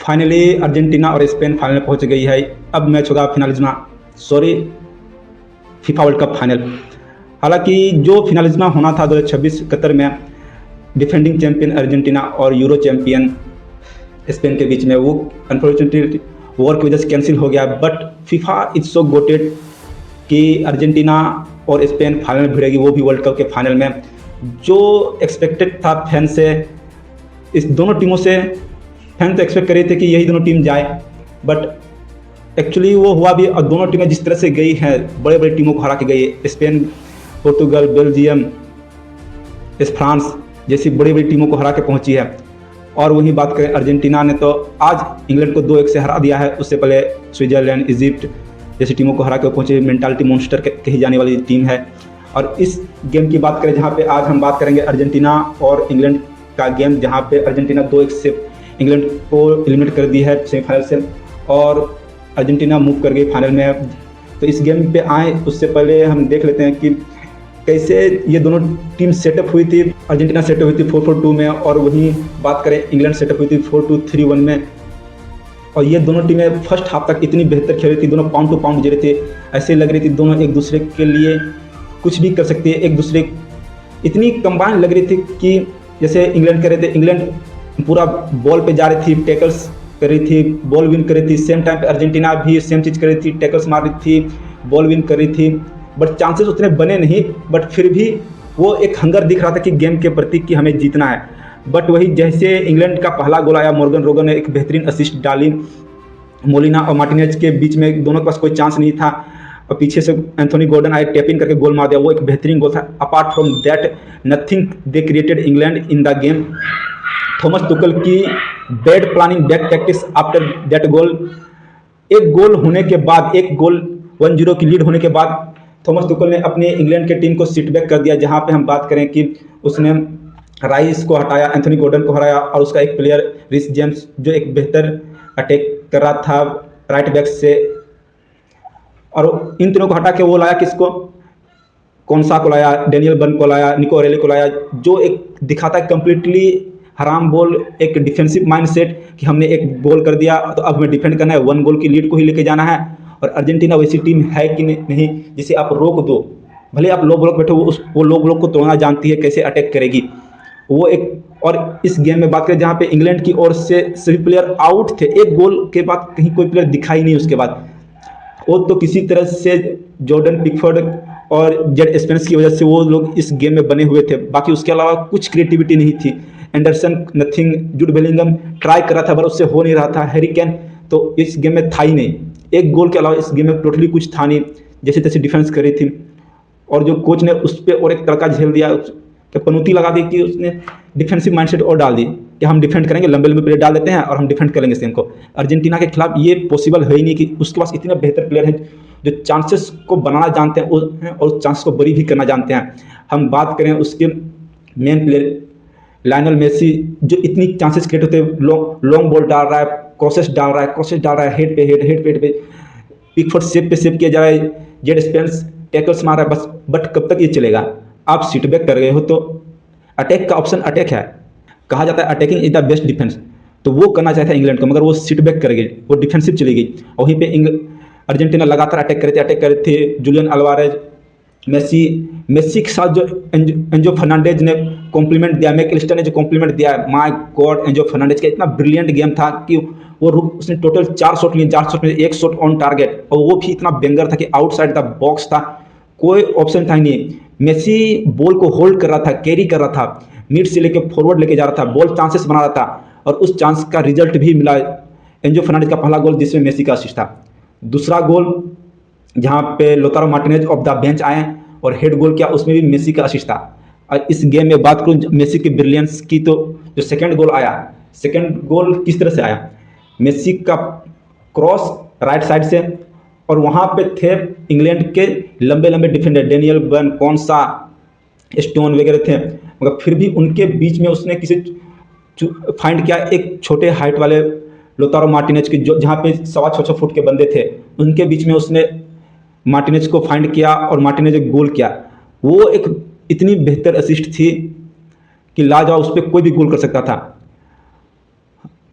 Finally Argentina और Spain final पहुंच गई है। अब मैच होगा Finalissima, sorry FIFA World Cup final. हालांकि जो फिनालिज्मा होना था 2026 कतर में डिफेंडिंग चैंपियन अर्जेंटीना और यूरो चैंपियन स्पेन के बीच में, वो अनफॉर्चुनेटली वॉर की वजह से कैंसिल हो गया। But FIFA is so GOATed कि अर्जेंटीना और स्पेन फाइनल में भिड़ेगी, वो भी वर्ल्ड कप के फाइनल में। जो एक्सपेक्टेड था फैन से, इस दोनों टीमों से फैन तो एक्सपेक्ट कर रहे थे कि यही दोनों टीम जाए, बट एक्चुअली वो हुआ भी। और दोनों टीमें जिस तरह से गई हैं, बड़े बड़े टीमों को हरा के गई, स्पेन, पोर्तुगल, बेल्जियम, फ्रांस जैसी बड़ी बड़ी टीमों को हरा के पहुंची है। और वहीं बात करें अर्जेंटीना ने तो आज इंग्लैंड को 2-1 से हरा दिया है। उससे पहले स्विट्जरलैंड, इजिप्ट जैसी टीमों को हरा के पहुंची, मेंटालिटी मॉन्स्टर कही जाने वाली टीम है। और इस गेम की बात करें जहां पे आज हम बात करेंगे अर्जेंटीना और इंग्लैंड का गेम, जहां पे अर्जेंटीना 2-1 से इंग्लैंड को एलिमिनेट कर दी है सेमीफाइनल से, और अर्जेंटीना मूव कर गई फाइनल में। तो इस गेम पे आए उससे पहले हम देख लेते हैं कि कैसे ये दोनों टीम सेटअप हुई थी। अर्जेंटीना सेटअप हुई थी 4-4-2 में, और वहीं बात करें इंग्लैंड सेटअप हुई थी 4-2-3-1 में। और ये दोनों टीमें फर्स्ट हाफ तक इतनी बेहतर खेल रही थी, दोनों पाउंड टू पाउंड जी रही थी। ऐसे लग रही थी दोनों एक दूसरे के लिए कुछ भी कर सकती है, एक दूसरे इतनी कंबाइन लग रही थी कि जैसे इंग्लैंड कर रहे थे, इंग्लैंड पूरा बॉल पे जा रही थी, टैकल्स कर रही थी, बॉल विन कर रही थी। सेम टाइम पे अर्जेंटीना भी सेम चीज़ कर रही थी, टैकल्स मार रही थी, बॉल विन कर रही थी। बट चांसेस उतने बने नहीं, बट फिर भी वो एक हंगर दिख रहा था कि गेम के प्रति कि हमें जीतना है। बट वही जैसे इंग्लैंड का पहला गोल आया, मॉर्गन रोगन ने एक बेहतरीन असिस्ट डाली, मोलिना और मार्टिनेज के बीच में दोनों के पास कोई चांस नहीं था, और पीछे से एंथोनी गॉर्डन आए, टैपिंग करके गोल मार दिया। वो एक बेहतरीन गोल था। Apart from that nothing they created England in the game. Thomas Tuchel की bad planning, bad practice after that goal. एक गोल होने के बाद, एक गोल 1-0 की लीड होने के बाद थॉमस तुकल ने अपने इंग्लैंड के टीम को सिट बैक कर दिया। जहां पे हम बात करें कि उसने राइस को हटाया, एंथोनी गॉर्डन को हराया, और उसका एक प्लेयर रिस जेम्स जो एक बेहतर अटैक कर रहा था राइट बैक से, और इन तीनों को हटा के वो लाया किसको, कौनसा को लाया, डेनियल बर्न को लाया, निको ऑरेली को लाया, जो एक दिखाता है कंप्लीटली हराम बॉल, एक डिफेंसिव माइंडसेट कि हमने एक गोल कर दिया तो अब हमें डिफेंड करना है, 1 गोल की लीड को ही लेके जाना है। और अर्जेंटीना वैसी टीम है कि नहीं जिसे आप रोक दो, भले आप लो ब्लॉक बैठे हो, वो लो ब्लॉक को तोड़ना जानती है, कैसे अटैक करेगी वो एक। और इस गेम में बात करें जहाँ पे इंग्लैंड की ओर से सभी प्लेयर आउट थे, एक गोल के बाद कहीं कोई प्लेयर दिखाई नहीं उसके बाद। वो तो किसी तरह से जॉर्डन पिकफोर्ड और जेड स्पेंस की वजह से वो लोग इस गेम में बने हुए थे, बाकी उसके अलावा कुछ क्रिएटिविटी नहीं थी। Anderson nothing, Jude Bellingham try कर रहा था पर उससे हो नहीं रहा था, हैरी केन तो इस गेम में था ही नहीं। एक गोल के अलावा इस गेम में टोटली कुछ था नहीं, जैसे तैसे डिफेंस कर रही थी। और जो कोच ने उस पर और एक तड़का झेल दिया, कि पनौती लगा दी कि उसने डिफेंसिव माइंडसेट और डाल दी कि हम डिफेंड करेंगे, लंबे लंबे प्लेयर डाल देते हैं और हम डिफेंड कर लेंगे इस गेम को। अर्जेंटीना के खिलाफ ये पॉसिबल है ही नहीं कि उसके पास इतने बेहतर प्लेयर हैं जो चांसेस को बनाना जानते हैं और उस चांस को बरी भी करना जानते हैं। हम बात करें उसके मेन प्लेयर लायनल मेसी, जो इतनी चांसेस क्रिएट होते हैं, लॉन्ग बॉल डाल रहा है, क्रॉसेस डाल रहा है, हेड पे हेड, पिकफोर्ड सेप पे सेप किया जा रहा है, जेड स्पेंस टैकल्स मार रहा है, बस। बट कब तक ये चलेगा? आप सिट बैक कर गए हो तो अटैक का ऑप्शन अटैक है, कहा जाता है attacking is the best defence, तो वो करना चाहता है इंग्लैंड को, मगर वो सिट बैक कर गई, वो डिफेंसिव चली गई। और वहीं पे अर्जेंटीना लगातार अटैक कर रहे थे। जुलियन अल्वारेज, मेसी के साथ जो एंजो फर्नांडेज ने कॉम्प्लीमेंट दिया, मैकलिस्टर ने जो कॉम्प्लीमेंट दिया, माय गॉड, एंजो फर्नांडेज का इतना ब्रिलियंट गेम था कि उसने टोटल 4 शॉट लिए, 4 शॉट में 1 शॉट ऑन टारगेट, और वो भी इतना बेंगर था कि आउटसाइड द बॉक्स था, कोई ऑप्शन था ही नहीं। मेसी बॉल को होल्ड कर रहा था, कैरी कर रहा था, मिड से लेके फॉरवर्ड लेके जा रहा था, बॉल चांसेस बना रहा था, और उस चांस का रिजल्ट भी मिला। एंजो फर्नांडेज का पहला गोल जिसमें मेसी का असिस्ट था, दूसरा गोल जहां पे लोतारो मार्टिनेज ऑफ द बेंच आए और हेड गोल किया, उसमें भी मेसी का असिस्ट था। और इस गेम में बात करूं मेसी की ब्रिलियंस की, तो जो सेकंड गोल आया, सेकंड गोल किस तरह से आया, मेसी का क्रॉस राइट साइड से, और वहां पे थे इंग्लैंड के लंबे लंबे डिफेंडर, डेनियल बर्न, कौनसा स्टोन वगैरह थे, मगर फिर भी उनके बीच में उसने किसी फाइंड किया एक छोटे हाइट वाले लोतारो मार्टिनेज की, जो जहाँ पे 6.25 फुट के बंदे थे, उनके बीच में उसने मार्टिनेज को फाइंड किया और मार्टिनेज एक गोल किया। वो एक इतनी बेहतर असिस्ट थी कि लाजवाब, उस पर कोई भी गोल कर सकता था।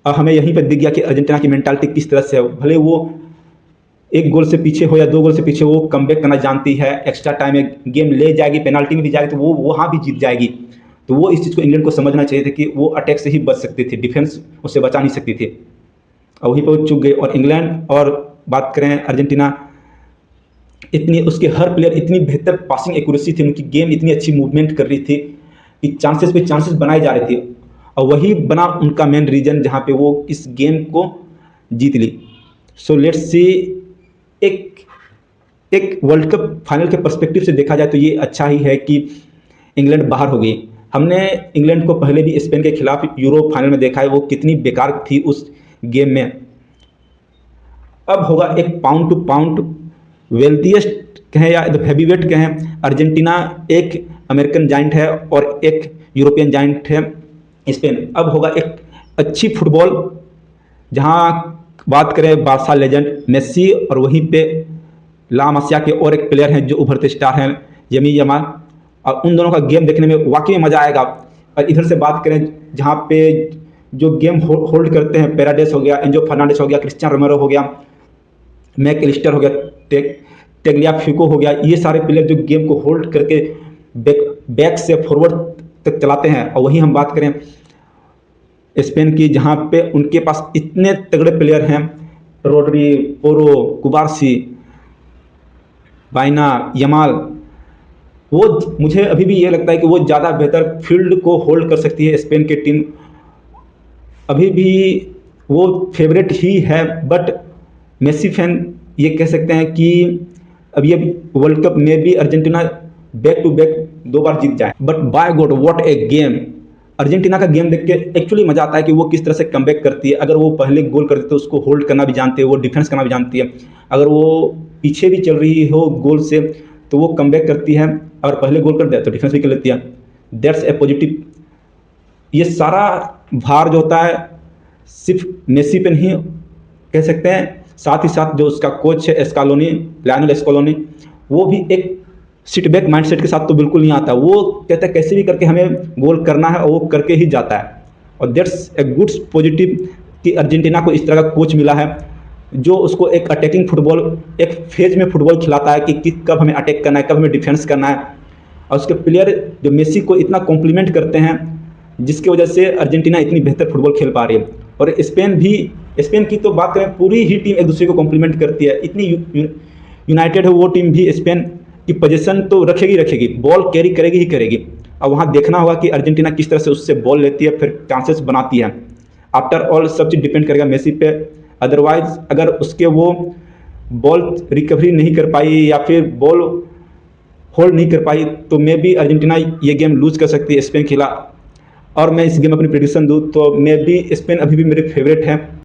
हमें यहीं पर दिख गया कि अर्जेंटीना की मेंटालिटी किस तरह से है। भले वो एक गोल से पीछे हो या 2 गोल से पीछे, वो कमबैक करना जानती है, एक्स्ट्रा टाइम में गेम ले जाएगी, पेनाल्टी में भी जाएगी तो वो वहाँ भी जीत जाएगी। तो वो इस चीज़ को इंग्लैंड को समझना चाहिए था कि वो अटैक से ही बच सकती थी, डिफेंस उससे बचा नहीं सकती थी, और वहीं पर वो चूक गई। और इंग्लैंड, और बात करें अर्जेंटीना, इतनी उसके हर प्लेयर इतनी बेहतर पासिंग एक्यूरेसी थी, उनकी गेम इतनी अच्छी मूवमेंट कर रही थी कि चांसेस पे चांसेस बनाए जा रहे थे, और वही बना उनका मेन रीजन जहाँ पे वो इस गेम को जीत ली। सो लेट्स सी, एक वर्ल्ड कप फाइनल के पर्सपेक्टिव से देखा जाए तो ये अच्छा ही है कि इंग्लैंड बाहर हो गई। हमने इंग्लैंड को पहले भी स्पेन के खिलाफ यूरो फाइनल में देखा है, वो कितनी बेकार थी उस गेम में। अब होगा एक पाउंड टू पाउंड वेल्थिएस्ट कहें या हैवीवेट कहें, अर्जेंटीना एक अमेरिकन जाइंट है और एक यूरोपियन जाइंट है स्पेन। अब होगा एक अच्छी फुटबॉल, जहां बात करें बारसा लेजेंड मेसी, और वहीं पे ला मसिया के और एक प्लेयर हैं जो उभरते स्टार हैं यमी यमाल, और उन दोनों का गेम देखने में वाकई मज़ा आएगा। और इधर से बात करें जहाँ पे जो गेम होल्ड करते हैं, पेराडेस हो गया, एंजो फर्नांडिस हो गया, क्रिस्टियान रोमेरो हो गया, मैक एलिस्टर हो गया, टेग्लियाफिको हो गया, ये सारे प्लेयर जो गेम को होल्ड करके बैक से फॉरवर्ड तक चलाते हैं। और वहीं हम बात करें स्पेन की, जहाँ पे उनके पास इतने तगड़े प्लेयर हैं, रोड्री, पोरो, कुबार्सी, बाइना, यमाल, वो मुझे अभी भी ये लगता है कि वो ज़्यादा बेहतर फील्ड को होल्ड कर सकती है स्पेन की टीम। अभी भी वो फेवरेट ही है, बट मेसी फैन ये कह सकते हैं कि अब ये वर्ल्ड कप में भी अर्जेंटीना बैक टू बैक 2 बार जीत जाए। But by God what A game! Argentina का गेम देख के एक्चुअली मज़ा आता है कि वो किस तरह से कमबैक करती है। अगर वो पहले गोल करते तो उसको होल्ड करना भी जानती है, वो डिफेंस करना भी जानती है। अगर वो पीछे भी चल रही हो गोल से तो वो कमबैक करती है, और पहले गोल कर दिया तो डिफेंस भी कर लेती है। That's a positive. ये सारा भार जो होता है सिर्फ मेसी पे नहीं कह सकते हैं, साथ ही साथ जो उसका कोच है एस्कालोनी, लायनल एस्कालोनी, वो भी एक सिट बैक माइंडसेट के साथ तो बिल्कुल नहीं आता। वो कहता है कैसे भी करके हमें गोल करना है, और वो करके ही जाता है। और दैट्स ए गुड पॉजिटिव कि अर्जेंटीना को इस तरह का कोच मिला है जो उसको एक अटैकिंग फुटबॉल, एक फेज में फुटबॉल खिलाता है कि कब हमें अटैक करना है, कब हमें डिफेंस करना है। और उसके प्लेयर जो मेसी को इतना कॉम्प्लीमेंट करते हैं, जिसकी वजह से अर्जेंटीना इतनी बेहतर फुटबॉल खेल पा रही है। और स्पेन की तो बात करें, पूरी ही टीम एक दूसरे को कॉम्प्लीमेंट करती है, इतनी यूनाइटेड है वो टीम भी। स्पेन की पोजीशन तो रखेगी, बॉल कैरी करेगी ही करेगी। अब वहाँ देखना होगा कि अर्जेंटीना किस तरह से उससे बॉल लेती है, फिर चांसेस बनाती है। आफ्टर ऑल सब चीज़ डिपेंड करेगा मेसी पे। अदरवाइज अगर उसके वो बॉल रिकवरी नहीं कर पाई या फिर बॉल होल्ड नहीं कर पाई तो मे बी अर्जेंटीना ये गेम लूज कर सकती है स्पेन के खिलाफ। और मैं इस गेम में अपनी प्रेडिक्शन दूँ तो मे बी स्पेन अभी भी मेरे फेवरेट है।